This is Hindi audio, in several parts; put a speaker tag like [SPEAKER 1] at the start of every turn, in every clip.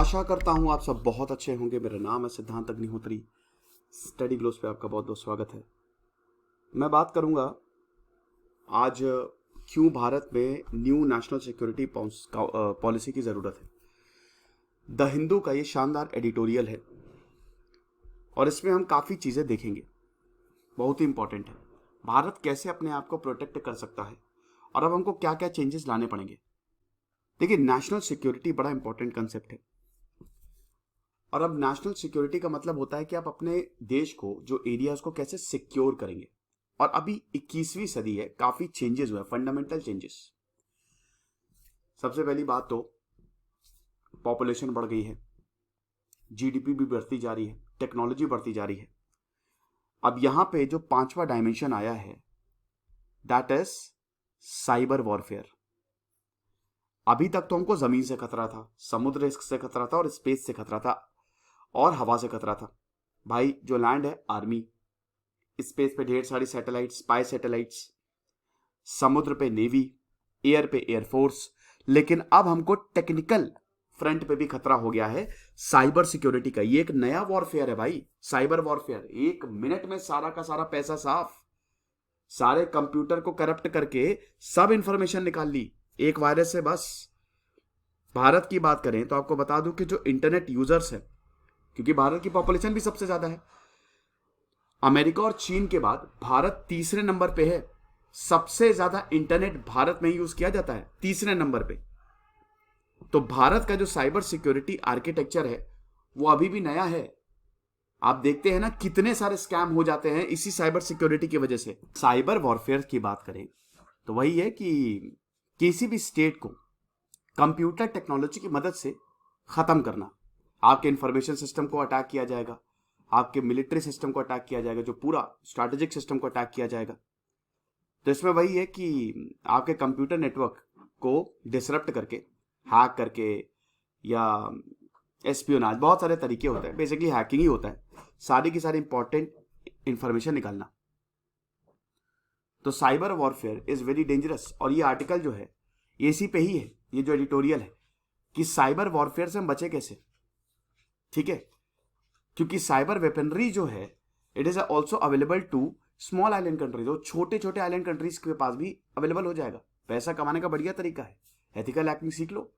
[SPEAKER 1] आशा करता हूं आप सब बहुत अच्छे होंगे। मेरा नाम है सिद्धांत अग्निहोत्री। स्टडी ग्लोस पे आपका बहुत बहुत स्वागत है। मैं बात करूंगा आज क्यों भारत में न्यू नेशनल सिक्योरिटी पॉलिसी की ज़रूरत है। द हिंदू का ये शानदार एडिटोरियल है और इसमें हम काफ़ी चीज़ें देखेंगे, बहुत ही इंपॉर्टेंट है। भारत कैसे अपने आप को प्रोटेक्ट कर सकता है और अब हमको क्या क्या चेंजेस लाने पड़ेंगे। देखिए, नेशनल सिक्योरिटी बड़ा इंपॉर्टेंट कंसेप्ट है और अब नेशनल सिक्योरिटी का मतलब होता है कि आप अपने देश को जो एरिया उसको कैसे सिक्योर करेंगे। और अभी 21वीं सदी है, काफी चेंजेस हुए, फंडामेंटल चेंजेस। सबसे पहली बात तो पॉपुलेशन बढ़ गई है, जीडीपी भी बढ़ती जा रही है, टेक्नोलॉजी बढ़ती जा रही है। अब यहां पे जो पांचवा डायमेंशन आया है, दैट इज साइबर वॉरफेयर। अभी तक तो हमको जमीन से खतरा था, समुद्र से खतरा था और स्पेस से खतरा था और हवा से खतरा था। भाई जो लैंड है आर्मी, स्पेस पे ढेर सारी सैटेलाइट्स, स्पाई सैटेलाइट्स, समुद्र पे नेवी, एयर पे एयरफोर्स। लेकिन अब हमको टेक्निकल फ्रंट पे भी खतरा हो गया है साइबर सिक्योरिटी का। ये एक नया वॉरफेयर है भाई, साइबर वॉरफेयर। 1 मिनट में सारा का सारा पैसा साफ, सारे कंप्यूटर को करप्ट करके सब इंफॉर्मेशन निकाल ली एक वायरस से। बस भारत की बात करें तो आपको बता दूं कि जो इंटरनेट यूजर्स है, क्योंकि भारत की पॉपुलेशन भी सबसे ज्यादा है, अमेरिका और चीन के बाद भारत तीसरे नंबर पे है। सबसे ज्यादा इंटरनेट भारत में ही यूज किया जाता है, तीसरे नंबर पे। तो भारत का जो साइबर सिक्योरिटी आर्किटेक्चर है वो अभी भी नया है। आप देखते हैं ना कितने सारे स्कैम हो जाते हैं इसी साइबर सिक्योरिटी की वजह से। साइबर वॉरफेयर की बात करें तो वही है कि किसी भी स्टेट को कंप्यूटर टेक्नोलॉजी की मदद से खत्म करना। आपके इंफॉर्मेशन सिस्टम को अटैक किया जाएगा, आपके मिलिट्री सिस्टम को अटैक किया जाएगा, जो पूरा स्ट्रैटेजिक सिस्टम को अटैक किया जाएगा। तो इसमें वही है कि आपके कंप्यूटर नेटवर्क को डिसरप्ट करके, हैक करके, या एस्पियोनाज, बहुत सारे तरीके होते हैं, बेसिकली हैकिंग ही होता है, सारी की सारी इंपॉर्टेंट इंफॉर्मेशन निकालना। तो cyber warfare is very dangerous. और ये आर्टिकल जो है ये इसी पे ही है, ये जो एडिटोरियल है कि साइबर वॉरफेयर से हम बचे कैसे। ठीक है, क्योंकि साइबर वेपनरी जो है it is also available to small island countries. और छोटे छोटे आइलैंड कंट्रीज के पास भी अवेलेबल हो जाएगा। पैसा कमाने का बढ़िया तरीका है, एथिकल हैकिंग सीख लो।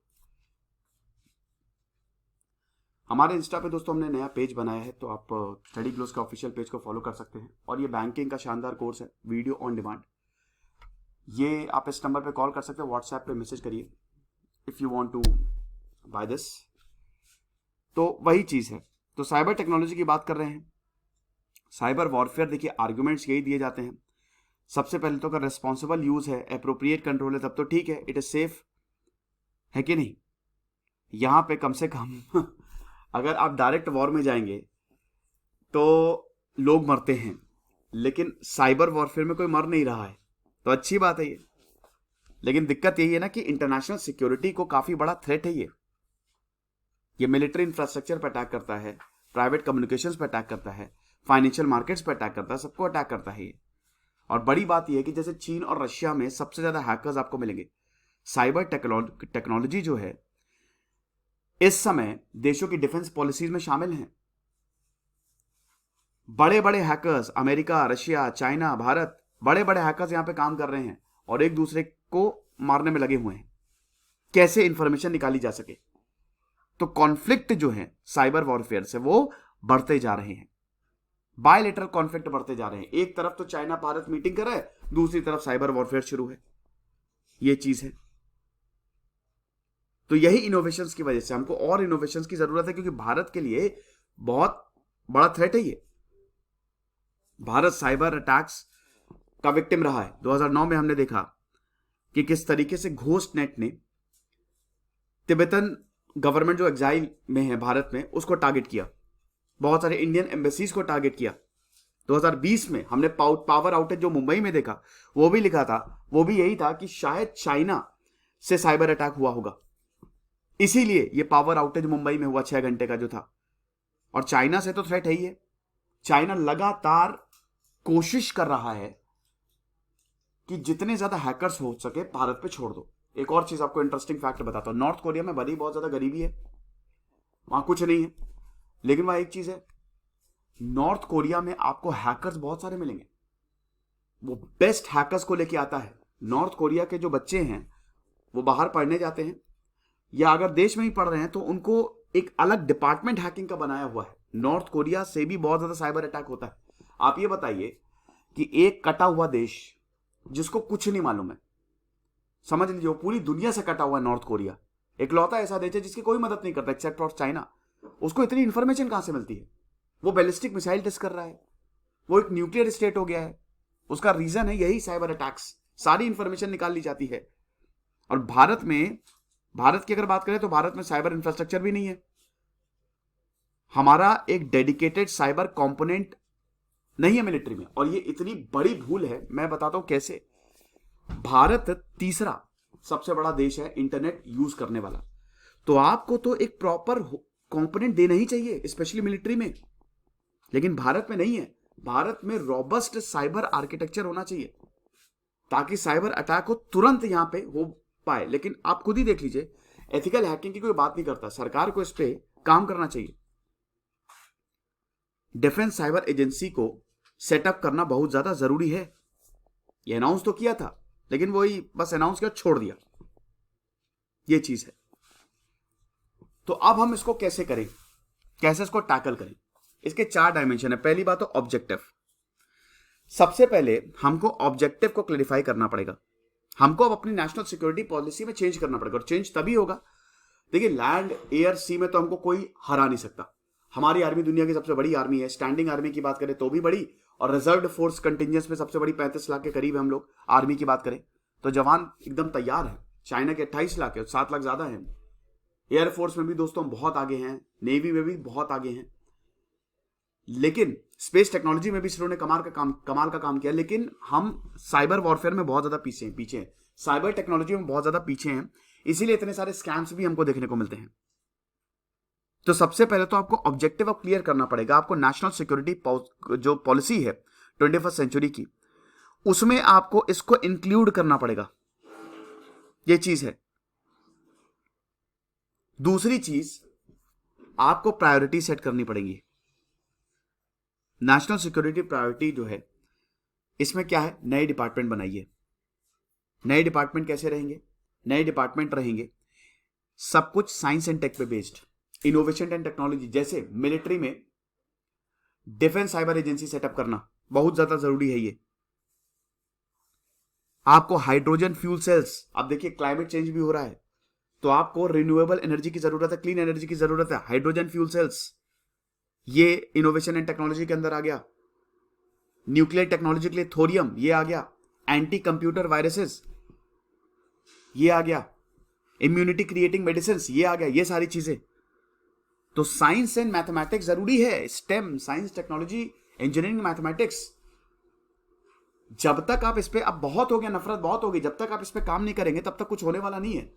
[SPEAKER 1] हमारे इंस्टा पे दोस्तों हमने नया पेज बनाया है, तो आप स्टडी ग्लोस के ऑफिशियल पेज को फॉलो कर सकते हैं। और ये बैंकिंग का शानदार कोर्स है, वीडियो ऑन डिमांड। ये आप इस नंबर पे कॉल कर सकते हैं, व्हाट्सएप पे मैसेज करिए if you want to buy this. तो वही चीज है। तो साइबर टेक्नोलॉजी की बात कर रहे हैं, साइबर वॉरफेयर। देखिए, आर्ग्यूमेंट्स यही दिए जाते हैं। सबसे पहले तो अगर रिस्पॉन्सिबल यूज है, अप्रोप्रिएट कंट्रोल है, तब तो ठीक है, इट इज सेफ, है कि नहीं। यहां पे कम से कम अगर आप डायरेक्ट वॉर में जाएंगे तो लोग मरते हैं, लेकिन साइबर वॉरफेयर में कोई मर नहीं रहा है, तो अच्छी बात है ये। लेकिन दिक्कत यही है ना कि इंटरनेशनल सिक्योरिटी को काफी बड़ा थ्रेट है ये मिलिट्री इंफ्रास्ट्रक्चर पर अटैक करता है, प्राइवेट कम्युनिकेशंस पर अटैक करता है, फाइनेंशियल मार्केट्स पर अटैक करता है, सबको अटैक करता है ये। और बड़ी बात यह है कि जैसे चीन और रशिया में सबसे ज्यादा हैकर्स आपको मिलेंगे। साइबर टेक्नोलॉजी जो है इस समय देशों की डिफेंस पॉलिसीज में शामिल हैं। बड़े बड़े hackers, America, Russia, China, Bharat, बड़े बड़े हैकर्स यहां पे काम कर रहे हैं और एक दूसरे को मारने में लगे हुए हैं, कैसे इंफॉर्मेशन निकाली जा सके। तो कॉन्फ्लिक्ट जो है साइबर वॉरफेयर से वो बढ़ते जा रहे हैं, बायलेटरल कॉन्फ्लिक्ट बढ़ते जा रहे हैं। एक तरफ तो चाइना भारत मीटिंग कर रहा है, दूसरी तरफ साइबर वॉरफेयर शुरू है। ये चीज है। तो यही इनोवेशंस की वजह से हमको और इनोवेशंस की जरूरत है, क्योंकि भारत के लिए बहुत बड़ा थ्रेट है ये। भारत साइबर अटैक्स का विक्टिम रहा है। 2009 में हमने देखा कि किस तरीके से घोस्ट नेट ने तिब्बतन गवर्नमेंट जो एग्जाइल में है भारत में, उसको टारगेट किया। बहुत सारे इंडियन एम्बेसीज को टारगेट किया। 2020 में हमने पावर आउटेज जो मुंबई में देखा, वो भी लिखा था, वो भी यही था कि शायद चाइना से साइबर अटैक हुआ होगा, इसीलिए ये पावर आउटेज मुंबई में हुआ 6 घंटे का जो था। और चाइना से तो थ्रेट है ही है। चाइना लगातार कोशिश कर रहा है कि जितने ज्यादा हैकर्स हो सके भारत पे छोड़ दो। एक और चीज आपको इंटरेस्टिंग फैक्ट बताता हूं, नॉर्थ कोरिया में भले ही बहुत ज्यादा गरीबी है, वहां कुछ नहीं है। लेकिन वहां एक चीज है, नॉर्थ कोरिया में आपको हैकर्स बहुत सारे मिलेंगे। वो बेस्ट हैकर्स को लेके आता है। नॉर्थ कोरिया के जो बच्चे हैं वो बाहर पढ़ने जाते हैं या अगर देश में ही पढ़ रहे हैं तो उनको एक अलग डिपार्टमेंट हैकिंग का बनाया हुआ है। नॉर्थ कोरिया से भी बहुत ज्यादा साइबर अटैक होता है। आप ये बताइए कि एक कटा हुआ देश जिसको कुछ नहीं मालूम है, समझ लीजिए वो पूरी दुनिया से कटा हुआ है नॉर्थ कोरिया, इकलौता ऐसा देश है जिसकी कोई मदद नहीं करता एक्सेप्ट फॉर चाइना, उसको इतनी इंफॉर्मेशन कहां से मिलती है? वो बैलिस्टिक मिसाइल टेस्ट कर रहा है, वो एक न्यूक्लियर स्टेट हो गया है। उसका रीजन है यही साइबर अटैक्स, सारी इंफॉर्मेशन निकाल ली जाती है। और भारत की अगर बात करें तो भारत में साइबर इंफ्रास्ट्रक्चर भी नहीं है। हमारा एक डेडिकेटेड साइबर कंपोनेंट नहीं है मिलिट्री में, और ये इतनी बड़ी भूल है। मैं बताता हूं कैसे। भारत तीसरा सबसे बड़ा देश है इंटरनेट यूज करने वाला, तो आपको तो एक प्रॉपर कंपोनेंट देना ही चाहिए स्पेशली मिलिट्री में, लेकिन भारत में नहीं है। भारत में रोबस्ट साइबर आर्किटेक्चर होना चाहिए ताकि साइबर अटैक को तुरंत यहां पे हो पाए। लेकिन आप खुद ही देख लीजिए, एथिकल हैकिंग की कोई बात नहीं करता। सरकार को इस पे काम करना चाहिए। डिफेंस साइबर एजेंसी को सेटअप करना बहुत ज्यादा जरूरी है। ये अनाउंस तो किया था, लेकिन वही बस अनाउंस किया छोड़ दिया, ये चीज है। तो अब हम इसको कैसे करें, कैसे इसको टैकल करें? इसके 4 डायमेंशन है। पहली बात तो ऑब्जेक्टिव। सबसे पहले हमको ऑब्जेक्टिव को क्लैरिफाई करना पड़ेगा। हमको अब अपनी नेशनल सिक्योरिटी पॉलिसी में चेंज करना पड़ेगा, और चेंज तभी होगा, देखिए लैंड एयर सी में तो हमको कोई हरा नहीं सकता। हमारी आर्मी दुनिया की सबसे बड़ी आर्मी है। स्टैंडिंग आर्मी की बात करें तो भी बड़ी, और रिजर्व्ड फोर्स कंटिजेंस में सबसे बड़ी 35 लाख के करीब हम लोग आर्मी की बात करें तो जवान एकदम तैयार है। चाइना के 28 लाख है, 7 लाख ज्यादा है। एयरफोर्स में भी दोस्तों हम बहुत आगे हैं, नेवी में भी बहुत आगे हैं। लेकिन स्पेस टेक्नोलॉजी में भी इसरो ने कमाल का काम किया। लेकिन हम साइबर वॉरफेयर में बहुत ज्यादा पीछे हैं, साइबर टेक्नोलॉजी में बहुत ज्यादा पीछे हैं, इसीलिए इतने सारे स्कैम्स भी हमको देखने को मिलते हैं। तो सबसे पहले तो आपको ऑब्जेक्टिव अब क्लियर करना पड़ेगा। आपको नेशनल सिक्योरिटी जो पॉलिसी है 21st सेंचुरी की, उसमें आपको इसको इंक्लूड करना पड़ेगा। ये चीज है। दूसरी चीज, आपको प्रायोरिटी सेट करनी पड़ेगी। नेशनल सिक्योरिटी प्रायोरिटी जो है, इसमें क्या है, नए डिपार्टमेंट बनाइए। नए डिपार्टमेंट कैसे रहेंगे? नए डिपार्टमेंट रहेंगे सब कुछ साइंस एंड टेक पे बेस्ड, इनोवेशन एंड टेक्नोलॉजी। जैसे मिलिट्री में डिफेंस साइबर एजेंसी सेटअप करना बहुत ज्यादा जरूरी है। ये आपको हाइड्रोजन फ्यूल सेल्स, अब देखिए क्लाइमेट चेंज भी हो रहा है, तो आपको रिन्यूएबल एनर्जी की जरूरत है, क्लीन एनर्जी की जरूरत है। हाइड्रोजन फ्यूल सेल्स, ये इनोवेशन एंड टेक्नोलॉजी के अंदर आ गया। न्यूक्लियर टेक्नोलॉजी के लिए थोरियम, ये आ गया। एंटी कंप्यूटर वायरसेस, ये आ गया। इम्यूनिटी क्रिएटिंग मेडिसिन, ये आ गया। ये सारी चीजें तो साइंस एंड मैथमेटिक्स जरूरी है। Stem, science technology engineering mathematics. जब तक आप इस पे, अब बहुत हो गया, नफरत बहुत हो गई, जब तक आप इस पे काम नहीं करेंगे तब तक कुछ होने वाला नहीं है।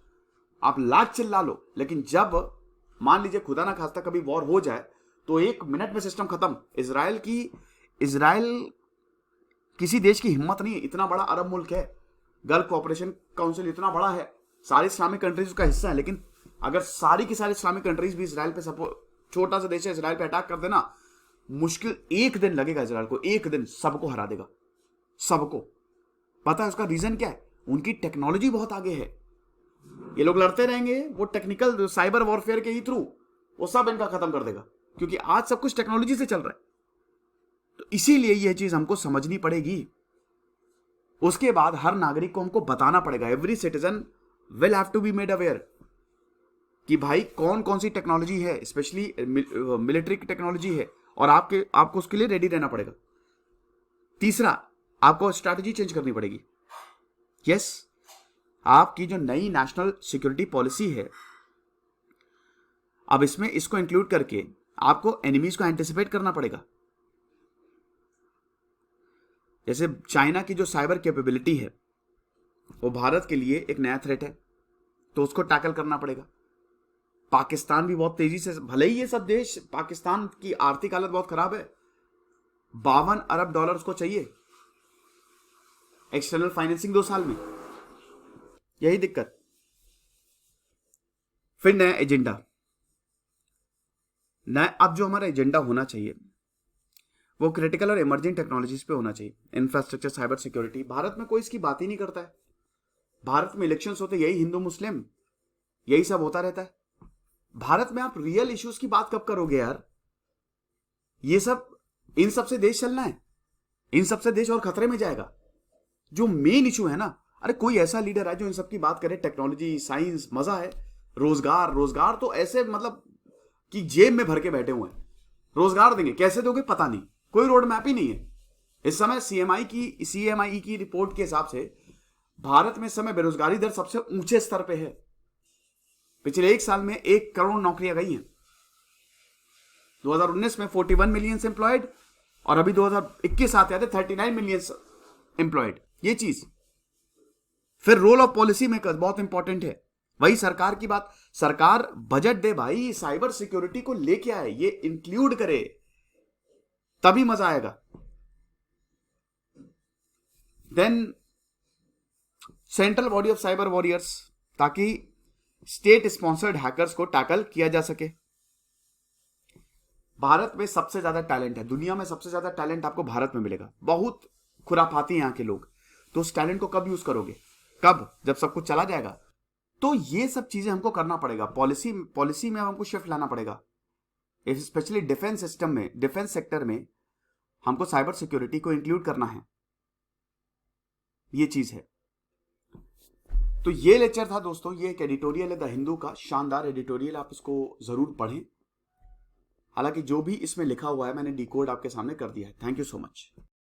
[SPEAKER 1] आप लाख चिल्ला लो, लेकिन जब मान लीजिए खुदा ना खास्ता कभी वॉर हो जाए तो 1 मिनट में सिस्टम खत्म। इजराइल किसी देश की हिम्मत नहीं है, इतना बड़ा अरब मुल्क है, गल्फ कोऑपरेशन काउंसिल इतना बड़ा है, सारी इस्लामिक कंट्रीज उसका हिस्सा है। लेकिन अगर सारी की सारी इस्लामिक कंट्रीज भी इसराइल पे छोटा सा देश है, इसराइल पे अटैक कर देना, मुश्किल 1 दिन लगेगा इसराइल को, 1 दिन सबको हरा देगा, सबको। पता है उसका रीजन क्या है? उनकी टेक्नोलॉजी बहुत आगे है। ये लोग लड़ते रहेंगे, वो टेक्निकल साइबर वॉरफेयर के ही थ्रू वो सब इनका खत्म कर देगा, क्योंकि आज सब कुछ टेक्नोलॉजी से चल रहा है। तो इसीलिए यह चीज हमको समझनी पड़ेगी। उसके बाद हर नागरिक को हमको बताना पड़ेगा, every citizen will have to be made aware कि भाई कौन कौन सी टेक्नोलॉजी है, स्पेशली मिलिट्री की टेक्नोलॉजी है, और आपको उसके लिए रेडी रहना पड़ेगा। तीसरा, आपको स्ट्रैटेजी चेंज करनी पड़ेगी। यस, आपकी जो नई नेशनल सिक्योरिटी पॉलिसी है, अब इसमें इसको इंक्लूड करके आपको एनिमीज को एंटिसिपेट करना पड़ेगा। जैसे चाइना की जो साइबर कैपेबिलिटी है वो भारत के लिए एक नया थ्रेट है, तो उसको टैकल करना पड़ेगा। पाकिस्तान भी बहुत तेजी से, भले ही ये सब देश, पाकिस्तान की आर्थिक हालत बहुत खराब है, 52 अरब डॉलर उसको चाहिए एक्सटर्नल फाइनेंसिंग 2 साल में, यही दिक्कत। फिर नया एजेंडा, अब जो हमारा एजेंडा होना चाहिए वो क्रिटिकल और इमर्जिंग टेक्नोलॉजीज पे होना चाहिए, इंफ्रास्ट्रक्चर, साइबर सिक्योरिटी। भारत में कोई इसकी बात ही नहीं करता है। भारत में इलेक्शंस होते यही हिंदू मुस्लिम यही सब होता रहता है। भारत में आप रियल इश्यूज की बात कब करोगे यार? ये सब, इन सब से देश चलना है, इन सब से देश और खतरे में जाएगा। जो मेन इशू है ना, अरे कोई ऐसा लीडर है जो इन सब की बात करे, टेक्नोलॉजी, साइंस, मजा है। रोजगार, रोजगार तो ऐसे मतलब कि जेब में भर के बैठे हुए हैं। रोजगार देंगे, कैसे दोगे पता नहीं, कोई रोड मैप ही नहीं है। इस समय सीएमआई की रिपोर्ट के हिसाब से भारत में इस समय बेरोजगारी दर सबसे ऊंचे स्तर पे है। पिछले 1 साल में 1 करोड़ नौकरियां गई हैं। 2019 में 41 मिलियन एम्प्लॉयड और अभी 2021 आते आते 39 मिलियन एम्प्लॉयड। ये चीज फिर रोल ऑफ पॉलिसी मेकर्स बहुत इंपॉर्टेंट है। वही सरकार की बात, सरकार बजट दे भाई, साइबर सिक्योरिटी को लेके आए, ये इंक्लूड करे, तभी मजा आएगा। Then central body of cyber warriors, ताकि स्टेट स्पॉन्सर्ड हैकर्स को टैकल किया जा सके। भारत में सबसे ज्यादा टैलेंट है, दुनिया में सबसे ज्यादा टैलेंट आपको भारत में मिलेगा। बहुत खुराफाती हैं यहां के लोग। तो उस टैलेंट को कब यूज करोगे? कब? जब सब कुछ चला जाएगा। तो ये सब चीजें हमको करना पड़ेगा। पॉलिसी में हमको शिफ्ट लाना पड़ेगा, स्पेशली डिफेंस सिस्टम में, डिफेंस सेक्टर में हमको साइबर सिक्योरिटी को इंक्लूड करना है। ये चीज है। तो ये लेक्चर था दोस्तों, ये एक एडिटोरियल है द हिंदू का, शानदार एडिटोरियल, आप इसको जरूर पढ़ें। हालांकि जो भी इसमें लिखा हुआ है मैंने डिकोड आपके सामने कर दिया है। Thank you so much.